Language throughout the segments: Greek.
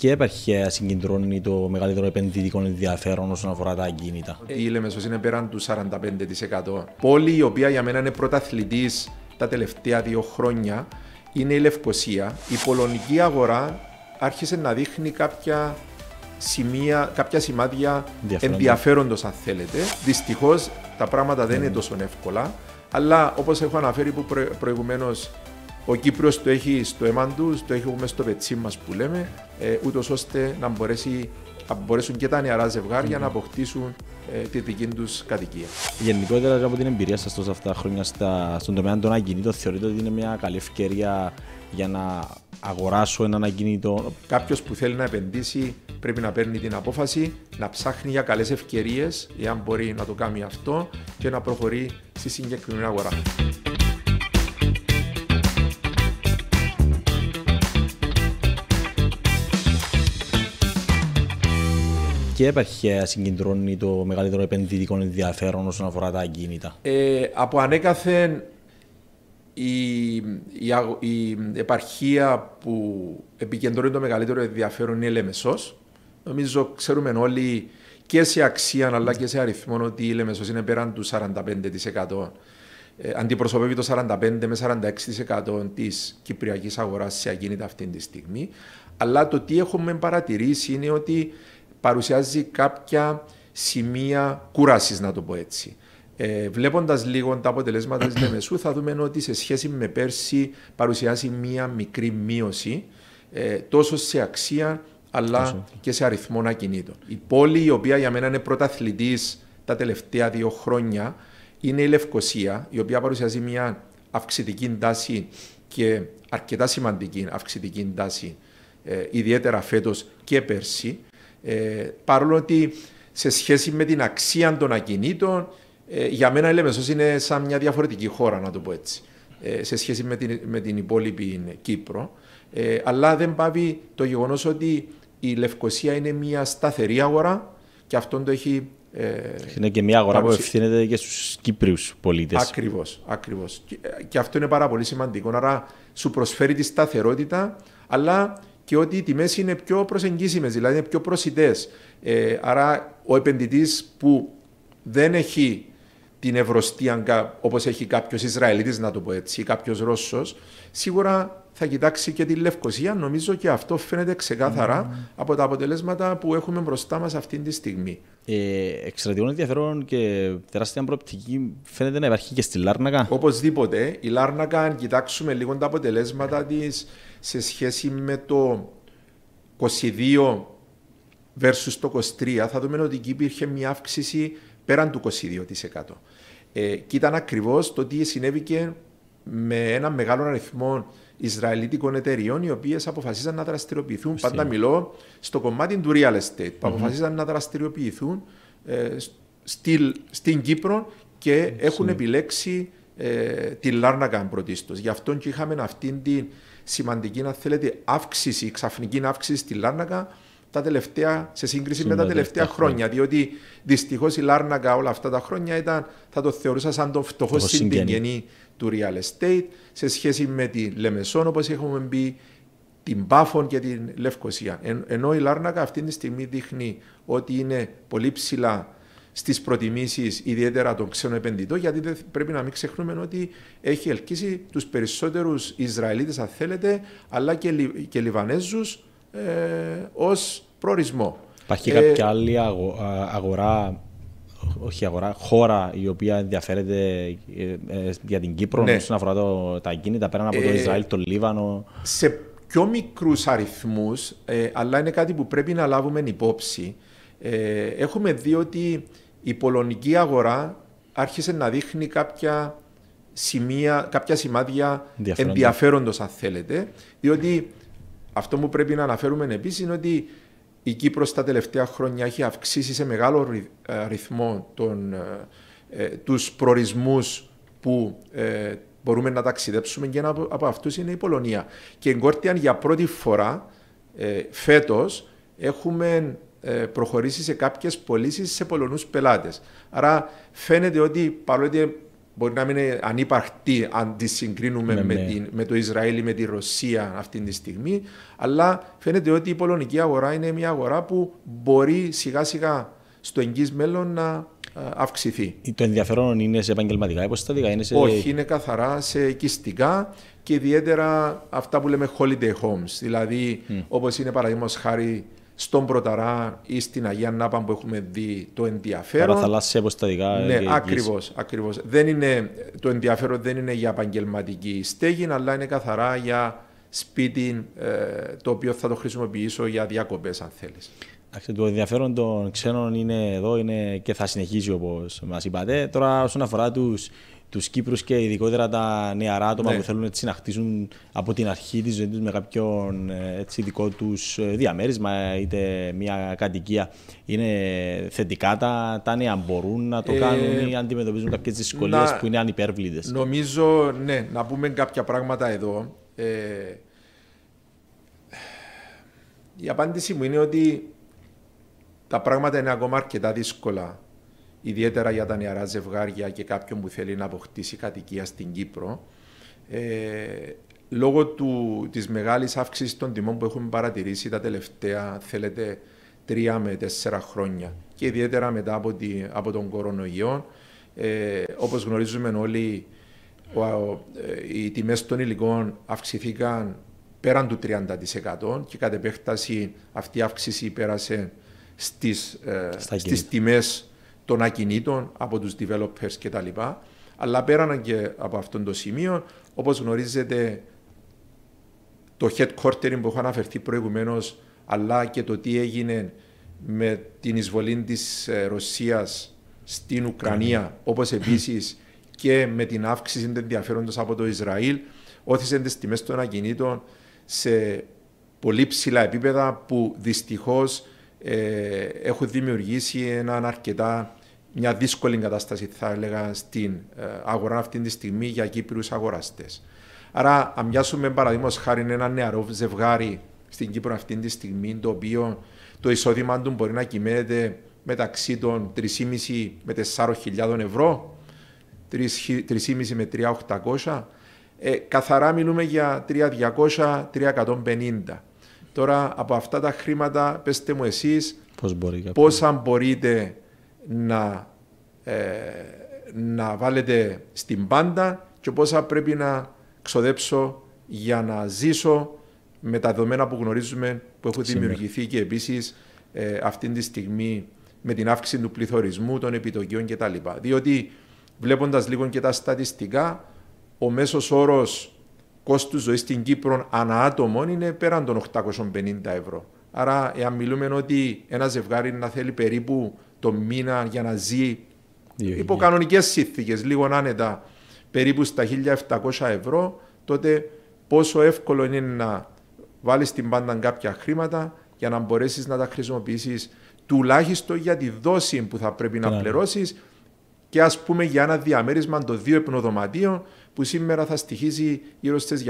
Ποια επαρχία συγκεντρώνει το μεγαλύτερο επενδυτικό ενδιαφέρον όσον αφορά τα ακίνητα? Η Λεμεσός είναι πέραν του 45%. Πόλη η οποία για μένα είναι πρωταθλητής τα τελευταία 2 χρόνια είναι η Λευκοσία. Η πολωνική αγορά άρχισε να δείχνει κάποια σημάδια ενδιαφέροντος, αν θέλετε. Δυστυχώς τα πράγματα δεν είναι τόσο εύκολα, αλλά όπως έχω αναφέρει προηγουμένως, ο Κύπρος το έχει στο αίμα του, το έχουμε στο πετσί μας που λέμε, ούτως ώστε να μπορέσουν και τα νεαρά ζευγάρια να αποκτήσουν τη δική τους κατοικία. Γενικότερα, από την εμπειρία σας τόσα αυτά τα χρόνια στον τομέα των ακινήτων, θεωρείτε ότι είναι μια καλή ευκαιρία για να αγοράσω έναν ακίνητο? Κάποιος που θέλει να επενδύσει πρέπει να παίρνει την απόφαση, να ψάχνει για καλές ευκαιρίες, εάν μπορεί να το κάνει αυτό, και να προχωρεί στη συγκεκριμένη αγορά. Ποια επαρχία συγκεντρώνει το μεγαλύτερο επενδυτικό ενδιαφέρον όσον αφορά τα ακίνητα? Από ανέκαθεν η επαρχία που επικεντρώνει το μεγαλύτερο ενδιαφέρον είναι η Λεμεσός. Νομίζω ξέρουμε όλοι και σε αξία αλλά και σε αριθμό ότι η Λεμεσός είναι πέραν του 45%. Αντιπροσωπεύει το 45 με 46% της κυπριακής αγοράς σε ακίνητα αυτή τη στιγμή. Αλλά το τι έχουμε παρατηρήσει είναι ότι παρουσιάζει κάποια σημεία κούρασης, να το πω έτσι. Βλέποντας λίγο τα αποτελέσματα της Λεμεσού, θα δούμε ότι σε σχέση με πέρσι παρουσιάζει μία μικρή μείωση, τόσο σε αξία αλλά και σε αριθμό ακινήτων. Η πόλη η οποία για μένα είναι πρωταθλητής τα τελευταία 2 χρόνια είναι η Λευκοσία, η οποία παρουσιάζει μία αυξητική τάση και αρκετά σημαντική αυξητική τάση, ιδιαίτερα φέτος και πέρσι. Παρόλο ότι σε σχέση με την αξία των ακινήτων, για μένα η Λεμεσός είναι σαν μια διαφορετική χώρα, να το πω έτσι, σε σχέση με την υπόλοιπη Κύπρο. Αλλά δεν πάβει το γεγονός ότι η Λευκοσία είναι μια σταθερή αγορά και αυτό το έχει. Είναι και μια αγορά που ευθύνεται και στους Κύπριους πολίτες. Ακριβώς. Και αυτό είναι πάρα πολύ σημαντικό. Άρα σου προσφέρει τη σταθερότητα, αλλά και ότι οι τιμές είναι πιο προσεγγίσιμες, δηλαδή είναι πιο προσιτές. Άρα ο επενδυτής που δεν έχει την ευρωστία όπως έχει κάποιος Ισραηλίτης, να το πω έτσι, ή κάποιος Ρώσος, σίγουρα θα κοιτάξει και τη Λευκοσία. Νομίζω και αυτό φαίνεται ξεκάθαρα από τα αποτελέσματα που έχουμε μπροστά μας αυτή τη στιγμή. Εξαιρετικό ενδιαφέρον και τεράστια προοπτική φαίνεται να υπάρχει και στη Λάρνακα. Οπωσδήποτε. Η Λάρνακα, αν κοιτάξουμε λίγο τα αποτελέσματα της σε σχέση με το 22 versus το 23, θα δούμε ότι εκεί υπήρχε μια αύξηση πέραν του 22%. Και ήταν ακριβώς το τι συνέβηκε με ένα μεγάλο αριθμό Ισραηλίτικων εταιριών, οι οποίες αποφασίσαν να δραστηριοποιηθούν. Πάντα μιλώ στο κομμάτι του real estate, που αποφασίσαν να δραστηριοποιηθούν στην Κύπρο και έχουν επιλέξει τη Λάρνακα πρωτίστως. Γι' αυτό και είχαμε αυτήν τη σημαντική, αν θέλετε, αύξηση, ξαφνική αύξηση στη Λάρνακα σε σύγκριση με τα τελευταία χρόνια. Διότι δυστυχώς η Λάρνακα όλα αυτά τα χρόνια θα το θεωρούσα σαν τον φτωχό συντηγενή του real estate, σε σχέση με τη Λεμεσόν, όπως έχουμε πει, την Πάφων και την Λευκοσία. Ενώ η Λάρνακα αυτή τη στιγμή δείχνει ότι είναι πολύ ψηλά στις προτιμήσεις, ιδιαίτερα των ξένων επενδυτών, γιατί δεν πρέπει να μην ξεχνούμε ότι έχει ελκύσει τους περισσότερους Ισραηλίτες, αν θέλετε, αλλά και Λιβανέζους ως προορισμό. Υπάρχει κάποια άλλη χώρα η οποία ενδιαφέρεται για την Κύπρο, όσον αφορά τα ακίνητα, πέραν από το Ισραήλ, το Λίβανο? Σε πιο μικρούς αριθμούς, αλλά είναι κάτι που πρέπει να λάβουμε υπόψη. Έχουμε δει ότι η πολωνική αγορά άρχισε να δείχνει κάποια σημάδια ενδιαφέροντος, αν θέλετε, διότι αυτό που πρέπει να αναφέρουμε επίσης είναι ότι η Κύπρος τα τελευταία χρόνια έχει αυξήσει σε μεγάλο ρυθμό τους προορισμούς που μπορούμε να ταξιδέψουμε, και ένα από αυτούς είναι η Πολωνία. Και εγκόρτιαν για πρώτη φορά φέτος έχουμε προχωρήσει σε κάποιες πωλήσεις σε Πολωνούς πελάτες. Άρα φαίνεται ότι παρότι μπορεί να μην είναι ανύπαρκτη αν τη συγκρίνουμε με το Ισραήλ ή με τη Ρωσία αυτή τη στιγμή, αλλά φαίνεται ότι η πολωνική αγορά είναι μια αγορά που μπορεί σιγά σιγά στο εγγύς μέλλον να αυξηθεί. Το ενδιαφέρον είναι σε επαγγελματικά υποστατικά? Όχι, είναι καθαρά σε οικιστικά και ιδιαίτερα αυτά που λέμε holiday homes. Δηλαδή, όπως είναι παραδείγματος χάρη στον Πρωταρά ή στην Αγία Νάπα που έχουμε δει το ενδιαφέρον. Παραθαλάσσια υποστατικά. Ναι, ακριβώς. Το ενδιαφέρον δεν είναι για επαγγελματική στέγη, αλλά είναι καθαρά για σπίτι το οποίο θα το χρησιμοποιήσω για διακοπές, αν θέλεις. Το ενδιαφέρον των ξένων είναι εδώ και θα συνεχίσει, όπως μας είπατε. Τώρα, όσον αφορά τους Κύπρους και ειδικότερα τα νεαρά άτομα που θέλουν να χτίσουν από την αρχή της ζωής τους με κάποιον δικό τους διαμέρισμα, είτε μια κατοικία, είναι θετικά τα νέα? Μπορούν να το κάνουν ή αντιμετωπίζουν κάποιες δυσκολίες που είναι ανυπέρβλητες? Νομίζω, ναι, να πούμε κάποια πράγματα εδώ. Η απάντηση μου είναι ότι τα πράγματα είναι ακόμα αρκετά δύσκολα, ιδιαίτερα για τα νεαρά ζευγάρια και κάποιον που θέλει να αποκτήσει κατοικία στην Κύπρο, λόγω της μεγάλης αύξησης των τιμών που έχουμε παρατηρήσει τα τελευταία, θέλετε, 3 με 4 χρόνια και ιδιαίτερα μετά από τον κορονοϊό. Όπως γνωρίζουμε όλοι, οι τιμές των υλικών αυξηθήκαν πέραν του 30% και κατ' επέκταση αυτή η αύξηση πέρασε στις τιμές των ακινήτων από τους developers κτλ. Αλλά πέραν και από αυτόν το σημείο, όπως γνωρίζετε, το headquartering που έχω αναφερθεί προηγουμένως, αλλά και το τι έγινε με την εισβολή της Ρωσίας στην Ουκρανία, όπως επίσης και με την αύξηση του ενδιαφέροντος από το Ισραήλ, όθησε τις τιμές των ακινήτων σε πολύ ψηλά επίπεδα που δυστυχώς έχουν δημιουργήσει μια δύσκολη κατάσταση, θα έλεγα, στην αγορά αυτή τη στιγμή για Κύπριους αγοραστές. Άρα, αν πιάσουμε παραδείγματος χάρη ένα νεαρό ζευγάρι στην Κύπρο αυτή τη στιγμή, το οποίο το εισόδημα του μπορεί να κυμαίνεται μεταξύ των 3.500 με 4.000 ευρώ, 3.500 με 3.800, καθαρά μιλούμε για 3.200, 3.150. Τώρα, από αυτά τα χρήματα, πέστε μου εσείς πόσα μπορείτε να βάλετε στην πάντα και πόσα πρέπει να ξοδέψω για να ζήσω με τα δεδομένα που γνωρίζουμε, που έχουν δημιουργηθεί και επίσης αυτή τη στιγμή με την αύξηση του πληθωρισμού, των επιτοκίων κτλ. Διότι βλέποντας λίγο και τα στατιστικά, ο μέσος όρος κόστους ζωής στην Κύπρο ανά άτομο είναι πέραν των 850 ευρώ. Άρα, εάν μιλούμε ότι ένα ζευγάρι να θέλει περίπου το μήνα για να ζει υπό κανονικές συνθήκες, λίγο άνετα, περίπου στα 1.700 ευρώ, τότε πόσο εύκολο είναι να βάλεις στην πάντα κάποια χρήματα για να μπορέσεις να τα χρησιμοποιήσεις τουλάχιστον για τη δόση που θα πρέπει να πληρώσεις και ας πούμε για ένα διαμέρισμα των 2 υπνοδωματίων που σήμερα θα στοιχίζει γύρω στις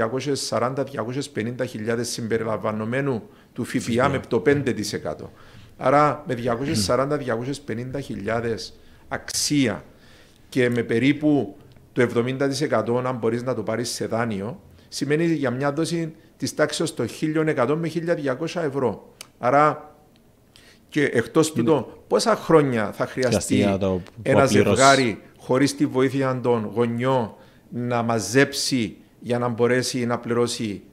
240-250 χιλιάδες συμπεριλαμβανομένου του ΦΠΑ με το 5%. Άρα με 240-250 χιλιάδες αξία και με περίπου το 70% αν μπορείς να το πάρεις σε δάνειο, σημαίνει για μια δόση της τάξης των 1.100 με 1.200 ευρώ. Άρα και εκτός τούτο, πόσα χρόνια θα χρειαστεί ένα ζευγάρι χωρίς τη βοήθεια των γονιών να μαζέψει για να μπορέσει να πληρώσει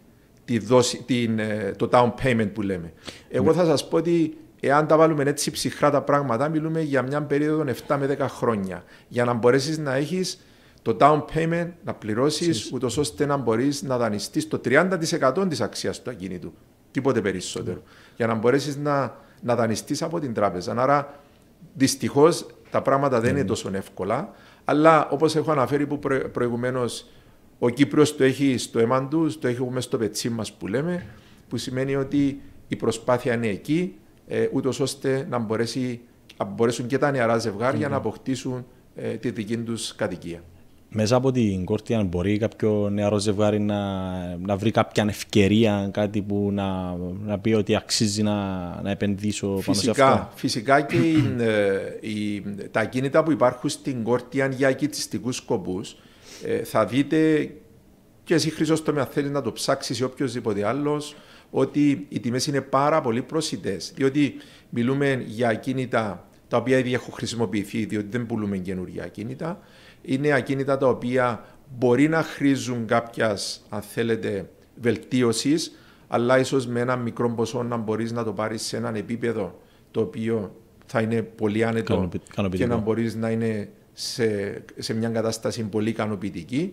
το down payment που λέμε. Εγώ θα σας πω ότι εάν τα βάλουμε έτσι ψυχρά τα πράγματα, μιλούμε για μια περίοδο 7 με 10 χρόνια για να μπορέσεις να έχεις το down payment, να πληρώσεις ούτως ώστε να μπορείς να δανειστείς το 30% της αξίας του ακίνητου, τίποτε περισσότερο, για να μπορέσεις να δανειστείς από την τράπεζα. Άρα δυστυχώς τα πράγματα δεν είναι τόσο εύκολα, αλλά όπως έχω αναφέρει προηγουμένως, ο Κύπριος το έχει στο αίμα του, το έχουμε στο πετσί μας που λέμε, που σημαίνει ότι η προσπάθεια είναι εκεί, ούτως ώστε να μπορέσουν και τα νεαρά ζευγάρια να αποκτήσουν τη δική τους κατοικία. Μέσα από την Κόρτια μπορεί κάποιο νεαρό ζευγάρι να βρει κάποια ευκαιρία, κάτι που να πει ότι αξίζει να επενδύσω πάνω σε αυτό. Φυσικά και τα ακίνητα που υπάρχουν στην Κόρτια για οικιστικούς σκοπούς θα δείτε και εσύ Χρυσόστομη αν θέλεις να το ψάξεις ή οποιοδήποτε άλλος ότι οι τιμές είναι πάρα πολύ προσιτές, διότι μιλούμε για ακίνητα τα οποία ήδη έχουν χρησιμοποιηθεί, διότι δεν πουλούμε καινούργια ακίνητα. Είναι ακίνητα τα οποία μπορεί να χρήζουν κάποιας, αν θέλετε, βελτίωσης, αλλά ίσως με ένα μικρό ποσό να μπορείς να το πάρεις σε έναν επίπεδο το οποίο θα είναι πολύ άνετο και να μπορείς να είναι σε μια κατάσταση πολύ ικανοποιητική.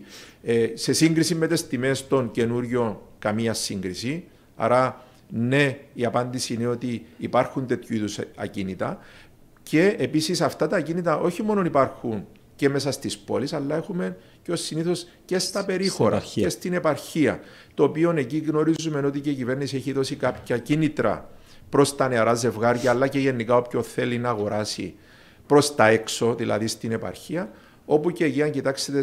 Σε σύγκριση με τις τιμές των καινούριων, καμία σύγκριση. Άρα, ναι, η απάντηση είναι ότι υπάρχουν τέτοιου είδους ακίνητα και επίσης αυτά τα ακίνητα όχι μόνο υπάρχουν και μέσα στις πόλεις, αλλά έχουμε και ως συνήθως και στα περίχωρα και στην επαρχία. Το οποίο εκεί γνωρίζουμε ότι και η κυβέρνηση έχει δώσει κάποια κίνητρα προς τα νεαρά ζευγάρια, αλλά και γενικά όποιον θέλει να αγοράσει προς τα έξω, δηλαδή στην επαρχία. Όπου και εκεί, αν κοιτάξετε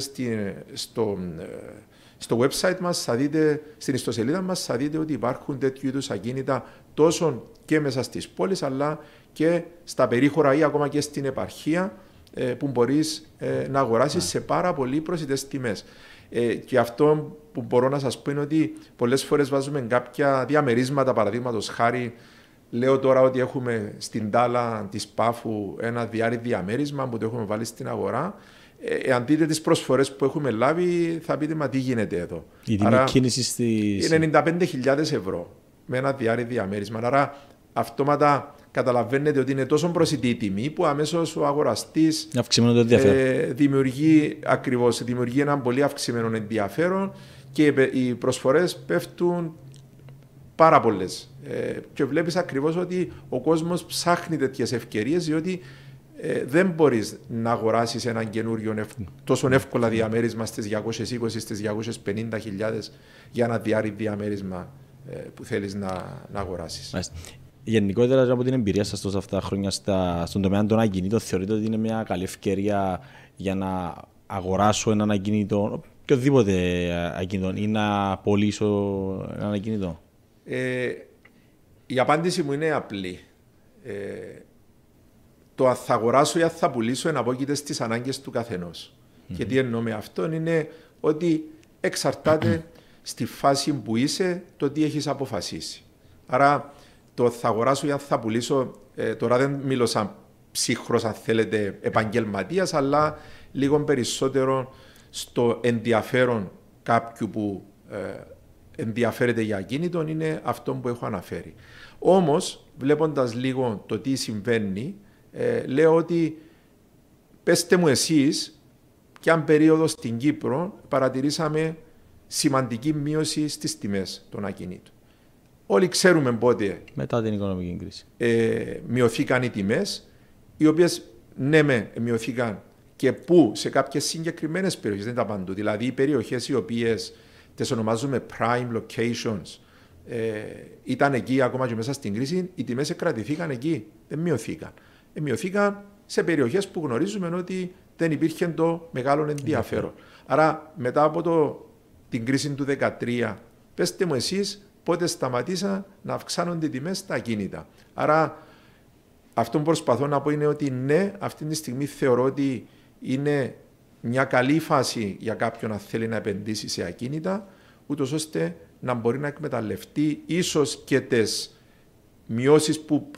στο website μας, θα δείτε, στην ιστοσελίδα μας, θα δείτε ότι υπάρχουν τέτοιου είδους ακίνητα τόσο και μέσα στις πόλεις, αλλά και στα περίχωρα ή ακόμα και στην επαρχία, που μπορείς να αγοράσεις σε πάρα πολύ προσιτές τιμές. Και αυτό που μπορώ να σας πω είναι ότι πολλές φορές βάζουμε κάποια διαμερίσματα, παραδείγματος χάρη, λέω τώρα ότι έχουμε στην Τάλα της Πάφου ένα διάρρη διαμέρισμα που το έχουμε βάλει στην αγορά. Εάν δείτε τις προσφορές που έχουμε λάβει, θα πείτε μα τι γίνεται εδώ. Η τιμή κίνησης είναι 95.000 ευρώ με ένα διάρρη διαμέρισμα. Άρα αυτόματα καταλαβαίνετε ότι είναι τόσο προσιτή η τιμή που αμέσως ο αγοραστής δημιουργεί ένα πολύ αυξημένο ενδιαφέρον και οι προσφορές πέφτουν πάρα πολλές. Και βλέπεις ακριβώς ότι ο κόσμος ψάχνει τέτοιες ευκαιρίες, διότι δεν μπορείς να αγοράσεις έναν καινούριο τόσο εύκολα διαμέρισμα στις 220, στις 250.000 για ένα διάρρη διαμέρισμα που θέλεις να αγοράσεις. Γενικότερα, από την εμπειρία σας τόσα αυτά χρόνια στον τομέα των ακινήτων, θεωρείτε ότι είναι μια καλή ευκαιρία για να αγοράσω έναν ακίνητο, οποιοδήποτε ακίνητο, ή να πωλήσω έναν ακίνητο? Η απάντηση μου είναι απλή. Το αν θα αγοράσω ή αν θα πουλήσω εναπόκειται στις ανάγκες του καθενός. Και τι εννοώ με αυτό είναι ότι εξαρτάται στη φάση που είσαι το τι έχεις αποφασίσει. Άρα το θα αγοράσω ή αν θα πουλήσω, τώρα δεν μιλώ σαν ψύχρος αν θέλετε επαγγελματίας, αλλά λίγο περισσότερο στο ενδιαφέρον κάποιου που ενδιαφέρεται για ακίνητον, είναι αυτό που έχω αναφέρει. Όμως, βλέποντας λίγο το τι συμβαίνει, λέω ότι πέστε μου εσείς ποια περίοδο στην Κύπρο παρατηρήσαμε σημαντική μείωση στις τιμές των ακινήτων. Όλοι ξέρουμε πότε μετά την οικονομική κρίση μειωθήκαν οι τιμές, οι οποίες ναι μειωθήκαν και πού, σε κάποιες συγκεκριμένες περιοχές, δεν ήταν παντού. Δηλαδή οι περιοχές οι οποίες τις ονομάζουμε prime locations ήταν εκεί ακόμα και μέσα στην κρίση, οι τιμές κρατηθήκαν εκεί, δεν μειωθήκαν. Μειωθήκαν σε περιοχές που γνωρίζουμε ότι δεν υπήρχε το μεγάλο ενδιαφέρον. Άρα μετά από την κρίση του 2013, πέστε μου εσείς πότε σταματήσαν να αυξάνονται οι τιμές στα ακίνητα. Άρα αυτό που προσπαθώ να πω είναι ότι ναι, αυτή τη στιγμή θεωρώ ότι είναι μια καλή φάση για κάποιον να θέλει να επενδύσει σε ακίνητα, ούτως ώστε να μπορεί να εκμεταλλευτεί ίσως και τις μειώσεις που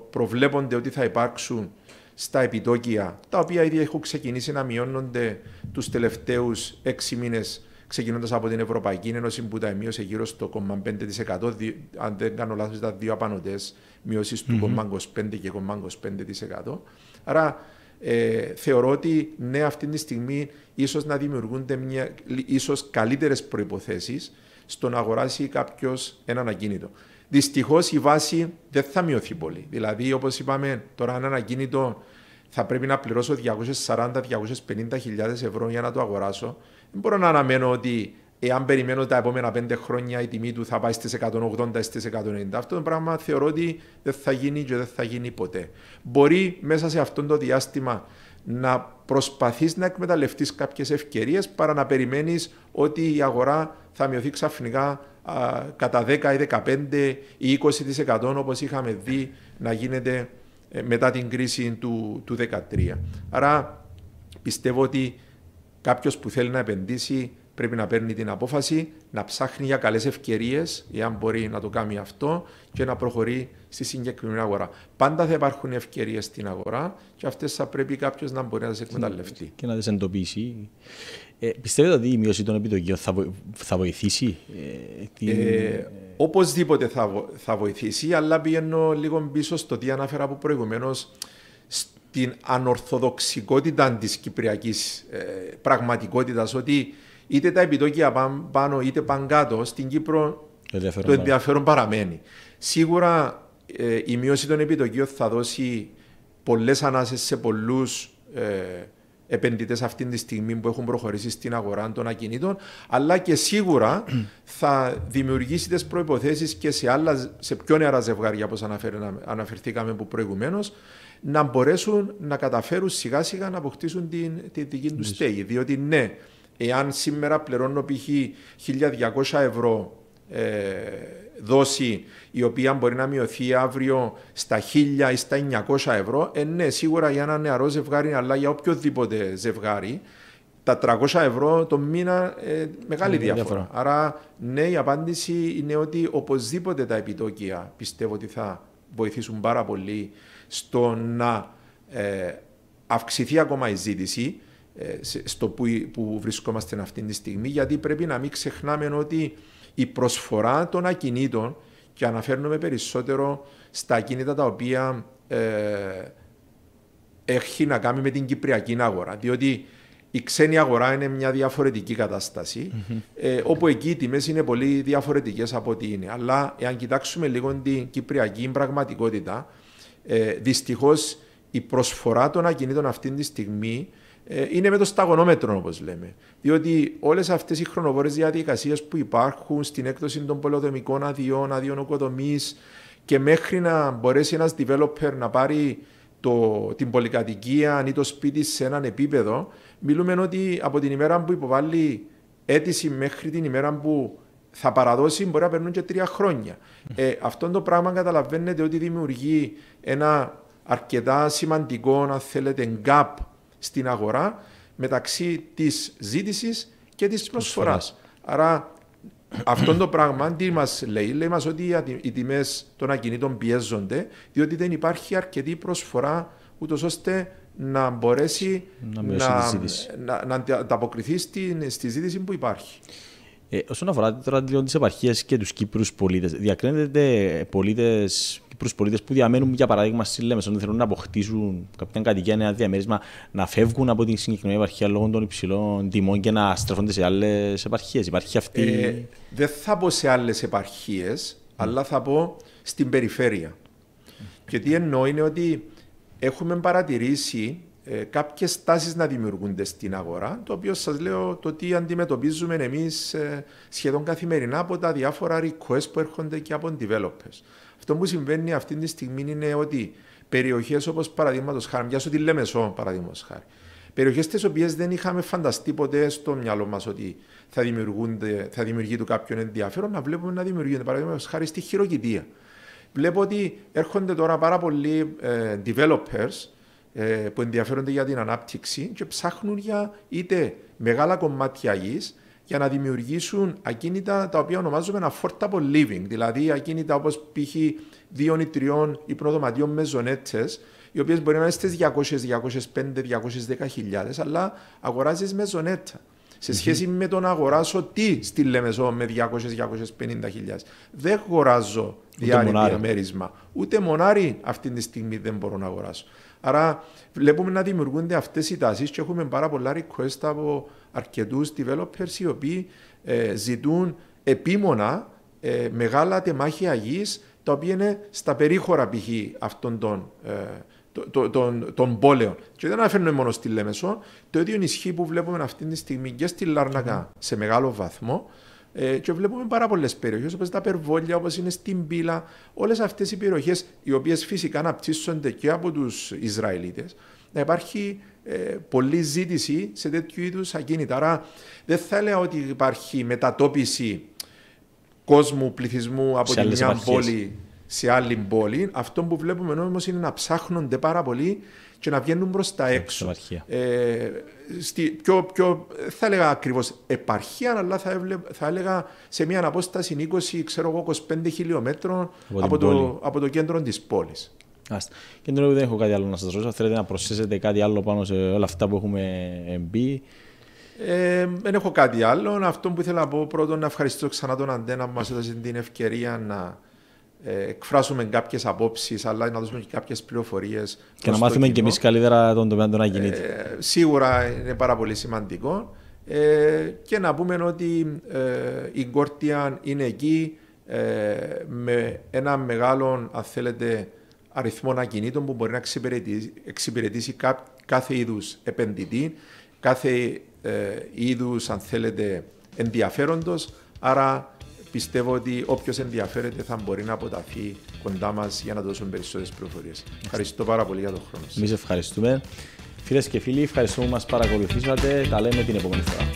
προβλέπονται ότι θα υπάρξουν στα επιτόκια, τα οποία ήδη έχουν ξεκινήσει να μειώνονται τους τελευταίους 6 μήνες, ξεκινώντας από την Ευρωπαϊκή Ένωση που τα μείωσε γύρω στο 0,5%. Αν δεν κάνω λάθος, ήταν δύο απανωτές μειώσεις του 0,25% και 0,25%. Άρα θεωρώ ότι ναι, αυτή τη στιγμή ίσως να δημιουργούνται ίσως καλύτερες προϋποθέσεις στο να αγοράσει κάποιος έναν ακίνητο. Δυστυχώς η βάση δεν θα μειωθεί πολύ. Δηλαδή, όπως είπαμε, τώρα έναν ακίνητο θα πρέπει να πληρώσω 240-250.000 ευρώ για να το αγοράσω. Δεν μπορώ να αναμένω ότι εάν περιμένω τα επόμενα 5 χρόνια η τιμή του θα πάει στις 180 ή στις 190. Αυτό το πράγμα θεωρώ ότι δεν θα γίνει και δεν θα γίνει ποτέ. Μπορεί μέσα σε αυτό το διάστημα να προσπαθείς να εκμεταλλευτείς κάποιες ευκαιρίες παρά να περιμένεις ότι η αγορά θα μειωθεί ξαφνικά κατά 10 ή 15 ή 20% όπως είχαμε δει να γίνεται μετά την κρίση του 2013. Άρα πιστεύω ότι κάποιος που θέλει να επενδύσει πρέπει να παίρνει την απόφαση, να ψάχνει για καλές ευκαιρίες, εάν μπορεί να το κάνει αυτό, και να προχωρεί στη συγκεκριμένη αγορά. Πάντα θα υπάρχουν ευκαιρίες στην αγορά και αυτές θα πρέπει κάποιος να μπορεί να τις εκμεταλλευτεί. Και να τις εντοπίσει. Πιστεύετε ότι η μείωση των επιτοκίων θα βοηθήσει? Οπωσδήποτε θα βοηθήσει, αλλά πηγαίνω λίγο πίσω στο τι ανάφερα από προηγουμένως, στην ανορθοδοξικότητα της κυπριακής πραγματικότητας, ότι είτε τα επιτόκια πάνε πάνω είτε πάνε κάτω, στην Κύπρο το ενδιαφέρον παραμένει. Σίγουρα η μείωση των επιτοκίων θα δώσει πολλές ανάσες σε πολλούς επενδυτές αυτή τη στιγμή που έχουν προχωρήσει στην αγορά των ακινήτων, αλλά και σίγουρα θα δημιουργήσει τις προϋποθέσεις και σε πιο νεαρά ζευγάρια, όπως αναφερθήκαμε προηγουμένως, να μπορέσουν να καταφέρουν σιγά σιγά να αποκτήσουν τη δική τους στέγη. Διότι ναι, εάν σήμερα πληρώνω π.χ. 1.200 ευρώ δόση, η οποία μπορεί να μειωθεί αύριο στα 1.000 ή στα 900 ευρώ, ναι, σίγουρα για ένα νεαρό ζευγάρι, αλλά για οποιοδήποτε ζευγάρι, τα 300 ευρώ το μήνα μεγάλη διαφορά. Άρα ναι, η απάντηση είναι ότι οπωσδήποτε τα επιτόκια πιστεύω ότι θα βοηθήσουν πάρα πολύ στο να αυξηθεί ακόμα η ζήτηση στο που βρισκόμαστε αυτή τη στιγμή, γιατί πρέπει να μην ξεχνάμε ότι η προσφορά των ακινήτων, και αναφέρνουμε περισσότερο στα ακίνητα τα οποία έχει να κάνει με την κυπριακή αγορά, διότι η ξένη αγορά είναι μια διαφορετική κατάσταση, όπου εκεί οι τιμές είναι πολύ διαφορετικές από ό,τι είναι. Αλλά εάν κοιτάξουμε λίγο την κυπριακή πραγματικότητα, δυστυχώς η προσφορά των ακινήτων αυτή τη στιγμή είναι με το σταγονόμετρο, όπως λέμε. Διότι όλες αυτές οι χρονοβόρες διαδικασίες που υπάρχουν στην έκδοση των πολεοδομικών αδειών, αδειών οικοδομής, και μέχρι να μπορέσει ένας developer να πάρει την πολυκατοικία ή το σπίτι σε έναν επίπεδο, μιλούμε ότι από την ημέρα που υποβάλλει αίτηση μέχρι την ημέρα που θα παραδώσει μπορεί να περνούν και 3 χρόνια. Αυτό το πράγμα καταλαβαίνετε ότι δημιουργεί ένα αρκετά σημαντικό, αν θέλετε, gap στην αγορά μεταξύ της ζήτησης και της προσφοράς. Άρα αυτό το πράγμα τι μας λέει? Λέει μας ότι οι τιμές των ακινήτων πιέζονται, διότι δεν υπάρχει αρκετή προσφορά ούτως ώστε να μπορέσει να ανταποκριθεί στη ζήτηση που υπάρχει. Όσον αφορά τώρα τις επαρχίες και τους Κύπρους πολίτες, διακρίνεται Κύπρους πολίτες που διαμένουν, για παράδειγμα, στη Λέμεσο, θέλουν να αποκτήσουν κάποια κατοικία, ένα διαμέρισμα, να φεύγουν από την συγκεκριμένη επαρχία λόγω των υψηλών τιμών και να στρέφονται σε άλλες επαρχίες? Υπάρχει αυτή? Δεν θα πω σε άλλες επαρχίες, αλλά θα πω στην περιφέρεια. Και τι εννοώ είναι ότι έχουμε παρατηρήσει κάποιες τάσεις να δημιουργούνται στην αγορά, το οποίο σας λέω το τι αντιμετωπίζουμε εμείς σχεδόν καθημερινά από τα διάφορα requests που έρχονται και από developers. Αυτό που συμβαίνει αυτή τη στιγμή είναι ότι περιοχές όπως παραδείγματος χάρη, μια σου τη Λέμεσο παραδείγματος χάρη, περιοχές τις οποίες δεν είχαμε φανταστεί ποτέ στο μυαλό μας ότι θα δημιουργείται κάποιον ενδιαφέρον, να βλέπουμε να δημιουργείται, παραδείγματος χάρη στη Χειροκητία. Βλέπω ότι έρχονται τώρα πάρα πολλοί developers που ενδιαφέρονται για την ανάπτυξη και ψάχνουν για είτε μεγάλα κομμάτια γης για να δημιουργήσουν ακίνητα τα οποία ονομάζουμε affordable living, δηλαδή ακίνητα όπως π.χ. 2 ή 3 υπνοδωματίων μεζονέτες, οι οποίες μπορεί να είναι στις 200, 205, 210 χιλιάδες, αλλά αγοράζεις μεζονέτα. Σε σχέση με το να αγοράσω τι στη Λέμεσο με 200-250 χιλιάδες. Δεν αγοράζω διαμέρισμα. Ούτε μονάρι αυτή τη στιγμή δεν μπορώ να αγοράσω. Άρα βλέπουμε να δημιουργούνται αυτές οι τάσεις και έχουμε πάρα πολλά request από αρκετούς developers οι οποίοι ζητούν επίμονα μεγάλα τεμάχια γης, τα οποία είναι στα περίχωρα π.χ. αυτών των πόλεων. Και δεν αναφέρουμε μόνο στη Λέμεσο, το ίδιο ισχύει που βλέπουμε αυτή τη στιγμή και στη Λάρνακα σε μεγάλο βαθμό. Και βλέπουμε πάρα πολλές περιοχές όπως τα Περβόλια, όπως είναι στην Πύλα, όλες αυτές οι περιοχές οι οποίες φυσικά αναπτύσσονται και από τους Ισραηλίτες, να υπάρχει πολλή ζήτηση σε τέτοιου είδους ακίνητα. Άρα δεν θα έλεγα ότι υπάρχει μετατόπιση κόσμου, πληθυσμού από τη μια πόλη σε άλλη πόλη. Αυτό που βλέπουμε όμως είναι να ψάχνονται πάρα πολύ και να βγαίνουν προς τα έξω. Πιο θα έλεγα ακριβώς επαρχία, αλλά θα έλεγα σε μια απόσταση 20-25 χιλιόμετρων από το κέντρο της πόλης. Και δεν έχω κάτι άλλο να σας ρωτήσω. Θέλετε να προσθέσετε κάτι άλλο πάνω σε όλα αυτά που έχουμε μπει? Δεν έχω κάτι άλλο. Αυτό που ήθελα να πω πρώτον, να ευχαριστήσω ξανά τον Αντένα που μας έδωσε την ευκαιρία να εκφράσουμε κάποιες απόψεις, αλλά να δώσουμε και κάποιες πληροφορίες. Και να μάθουμε και εμείς καλύτερα τον τομέα των ακινήτων. Σίγουρα είναι πάρα πολύ σημαντικό. Και να πούμε ότι η Γκόρτια είναι εκεί με ένα μεγάλο, αν θέλετε, αριθμό ακινήτων που μπορεί να εξυπηρετήσει κάθε είδους επενδυτή, κάθε είδους, αν θέλετε, ενδιαφέροντος. Άρα πιστεύω ότι όποιος ενδιαφέρεται θα μπορεί να αποταθεί κοντά μας για να δώσουν περισσότερες πληροφορίες. Ευχαριστώ πάρα πολύ για τον χρόνο σας. Εμείς ευχαριστούμε. Φίλες και φίλοι, ευχαριστούμε που μας παρακολουθήσατε. Τα λέμε την επόμενη φορά.